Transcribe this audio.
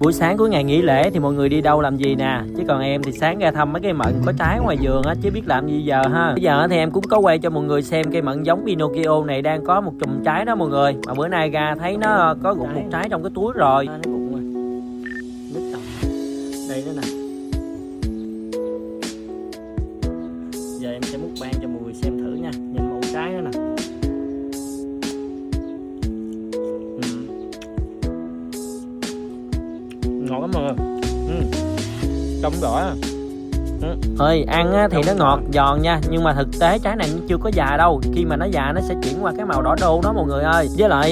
Buổi sáng cuối ngày nghỉ lễ thì mọi người đi đâu làm gì nè? Chứ còn em thì sáng ra thăm mấy cây mận có trái ngoài vườn á, chứ biết làm gì giờ ha. Bây giờ thì em cũng có quay cho mọi người xem cây mận giống Pinocchio này đang có một chùm trái đó mọi người. Mà bữa nay ra thấy nó có gục một trái trong cái túi rồi. Nó gục rồi. Nít tầm. Đây nữa nè. Giờ em sẽ múc ban cho mọi người xem thử nha. Nhìn màu trái nữa nè. Ngọt lắm mọi người. Trong đỏ. Ơi ăn á, thì nó ngọt giòn nha, nhưng mà thực tế trái này chưa có già đâu. Khi mà nó già nó sẽ chuyển qua cái màu đỏ đô đó mọi người ơi. Với lại